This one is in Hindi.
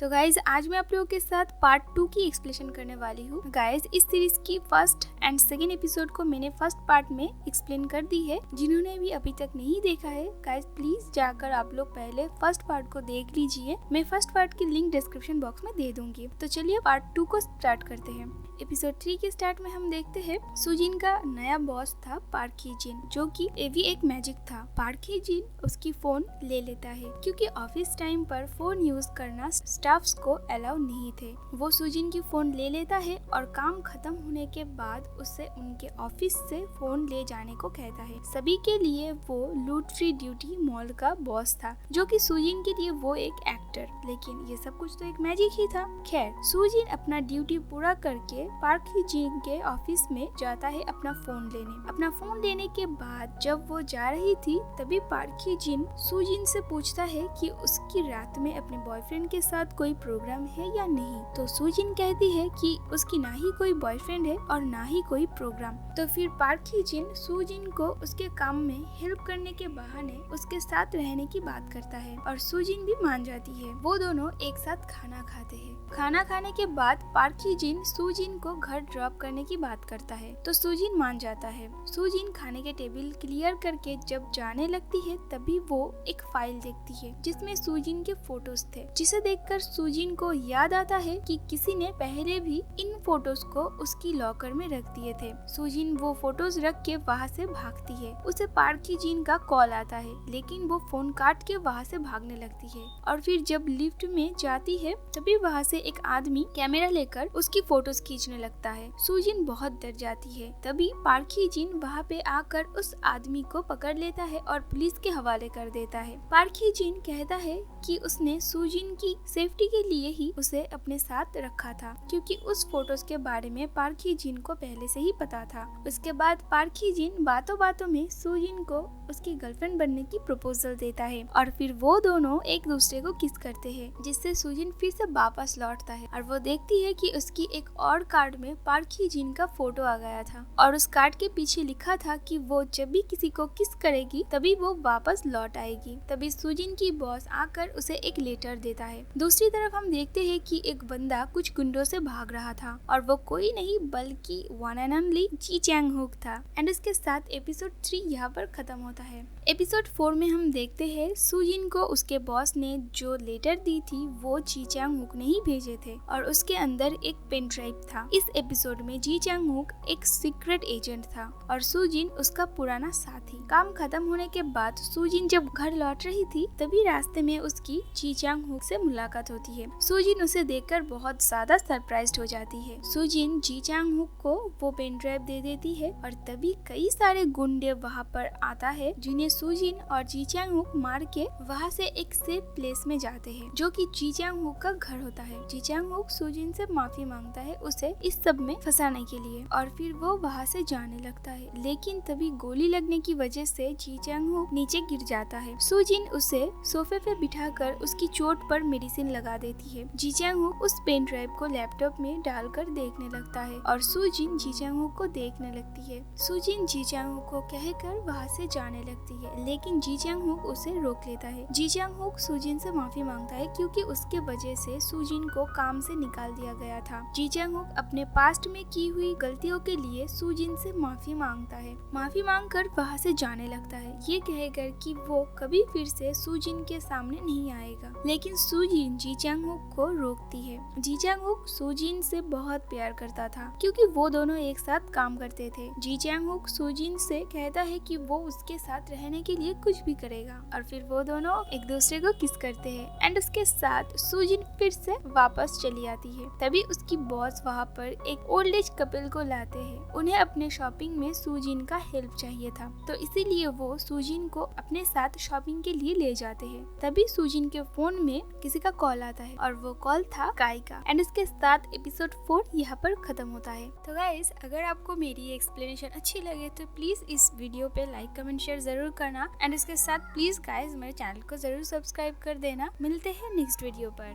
तो गाइज आज मैं आप लोगों के साथ पार्ट 2 की एक्सप्लेनेशन करने वाली हूँ। गाइज इस सीरीज की फर्स्ट एंड सेकेंड एपिसोड को मैंने फर्स्ट पार्ट में एक्सप्लेन कर दी है। जिन्होंने भी अभी तक नहीं देखा है गाइज प्लीज जाकर आप लोग पहले फर्स्ट पार्ट को देख लीजिए। मैं फर्स्ट पार्ट की लिंक डिस्क्रिप्शन बॉक्स में दे दूंगी। तो चलिए पार्ट 2 को स्टार्ट करते हैं। एपिसोड 3 के स्टार्ट में हम देखते हैं सुजिन का नया बॉस था पार्क ही जिन, जो कि भी एक मैजिक था। पार्क ही जिन उसकी फोन ले लेता है क्योंकि ऑफिस टाइम पर फोन यूज करना स्टाफ्स को अलाउ नहीं थे। वो सुजिन की फोन ले लेता है और काम खत्म होने के बाद उससे उनके ऑफिस से फोन ले जाने को कहता है। सभी के लिए वो लूट फ्री ड्यूटी मॉल का बॉस था, जो कि सुजिन के लिए वो एक एक्टर, लेकिन ये सब कुछ तो एक मैजिक ही था। खैर सुजिन अपना ड्यूटी पूरा करके पार्क ही जिन के ऑफिस में जाता है अपना फोन लेने के बाद जब वो जा रही थी तभी पार्क ही जिन सुजिन से पूछता है कि उसकी रात में अपने बॉयफ्रेंड के साथ कोई प्रोग्राम है या नहीं। तो सुजिन कहती है कि उसकी ना ही कोई बॉयफ्रेंड है और ना ही कोई प्रोग्राम। तो फिर पार्क ही जिन सुजिन को उसके काम में हेल्प करने के बहाने उसके साथ रहने की बात करता है और सुजिन भी मान जाती है। वो दोनों एक साथ खाना खाते हैं। खाना खाने के बाद पार्क ही जिन सुजिन को घर ड्रॉप करने की बात करता है तो सुजिन मान जाता है। सुजिन खाने के टेबल क्लियर करके जब जाने लगती है तभी वो एक फाइल देखती है जिसमें सुजिन के फोटोज थे, जिसे देखकर सुजिन को याद आता है कि किसी ने पहले भी इन फोटोज को उसकी लॉकर में रख दिए थे। सुजिन वो फोटोज रख के वहाँ से भागती है। उसे पार्क ही जिन का कॉल आता है, लेकिन वो फोन काट के वहाँ से भागने लगती है और फिर जब लिफ्ट में जाती है तभी वहाँ से एक आदमी कैमरा लेकर उसकी फोटोज खींचने लगता है। सुजिन बहुत डर जाती है। तभी पार्क ही जिन वहाँ पे आकर उस आदमी को पकड़ लेता है और पुलिस के हवाले कर देता है। पार्क ही जिन कहता है कि उसने सुजिन की सेफ्टी के लिए ही उसे अपने साथ रखा था, क्योंकि उस फोटोज के बारे में पार्क ही जिन को पहले से ही पता था। उसके बाद पार्क ही जिन बातों बातों में सुजिन को उसकी गर्लफ्रेंड बनने की प्रपोजल देता है और फिर वो दोनों एक दूसरे को किस करते हैं, जिससे सुजिन फिर से वापस लौटता है और वो देखती है कि उसकी एक और कार्ड में पार्क ही जिन का फोटो आ गया था और उस कार्ड के पीछे लिखा था कि वो जब भी किसी को किस करेगी तभी वो वापस लौट आएगी। तभी सुजिन की बॉस आकर उसे एक लेटर देता है। दूसरी तरफ हम देखते हैं कि एक बंदा कुछ गुंडों से भाग रहा था और वो कोई नहीं बल्कि one and only Ji Chang Wook था। एंड इसके साथ एपिसोड 3 यहाँ पर खत्म होता है। एपिसोड 4 में हम देखते हैं सुजिन को उसके बॉस ने जो लेटर दी थी वो जी चैंग हुक ने ही भेजे थे और उसके अंदर एक पेन ड्राइव था। इस एपिसोड में जी चैंग हुक एक सीक्रेट एजेंट था और सुजिन उसका पुराना साथी। काम खत्म होने के बाद सुजिन जब घर लौट रही थी तभी रास्ते में उसकी जी चैंग हुक से मुलाकात होती है। सुजिन उसे देखकर बहुत ज्यादा सरप्राइज्ड हो जाती है। सुजिन जी चैंग हुक को वो पेन ड्राइव दे देती है और तभी कई सारे गुंडे वहाँ पर आता है, जिन्हें सुजिन और जी चैंग हुक मार के वहाँ से एक सेफ प्लेस में जाते हैं, जो कि जी चैंग हुक का घर होता है। जी चैंग हुक सुजिन से माफी मांगता है उसे इस सब में फंसाने के लिए और फिर वो वहाँ से जाने लगता है, लेकिन तभी गोली लगने की वजह से जी चैंग हुक नीचे गिर जाता है। सुजिन उसे सोफे पे बिठाकर उसकी चोट पर मेडिसिन लगा देती है। जी चैंग हुक उस पेन ड्राइव को लैपटॉप में डालकर देखने लगता है और सुजिन जी चैंग हुक को देखने लगती है। सुजिन जी चैंग हुक को कहकर वहाँ से जाने लगती है, लेकिन जी चैंग हुक उसे रोक लेता है। जी चैंग हुक सुजिन से माफी मांगता है क्योंकि उसके वजह से सुजिन को काम से निकाल दिया गया था। जी चैंग हुक अपने पास्ट में की हुई गलतियों के लिए सुजिन से माफी मांगता है। माफी मांगकर वहाँ से जाने लगता है, ये कहकर कि वो कभी फिर से सुजिन के सामने नहीं आएगा, लेकिन सुजिन जी चैंग हुक को रोकती है। जी चैंग हुक सुजिन से बहुत प्यार करता था क्योंकि वो दोनों एक साथ काम करते थे। जी चैंग हुक सुजिन से कहता है कि वो उसके साथ रहने के लिए कुछ भी करेगा और फिर वो दोनों एक दूसरे को किस करते हैं एंड उसके साथ सुजिन फिर से वापस चली आती है। तभी उसकी बॉस वहाँ पर एक ओल्ड एज कपल को लाते हैं। उन्हें अपने शॉपिंग में सुजिन का हेल्प चाहिए था, तो इसीलिए वो सुजिन को अपने साथ शॉपिंग के लिए ले जाते हैं। तभी सुजिन के फोन में किसी का कॉल आता है और वो कॉल था काई का। एंड इसके साथ एपिसोड 4 यहाँ पर खत्म होता है। तो गाइस अगर आपको मेरी एक्सप्लेनेशन अच्छी लगे तो प्लीज इस वीडियो पे लाइक कमेंट शेयर जरूर करना एंड इसके साथ प्लीज गाइस मेरे चैनल को जरूर सब्सक्राइब कर देना। मिलते हैं नेक्स्ट वीडियो पर।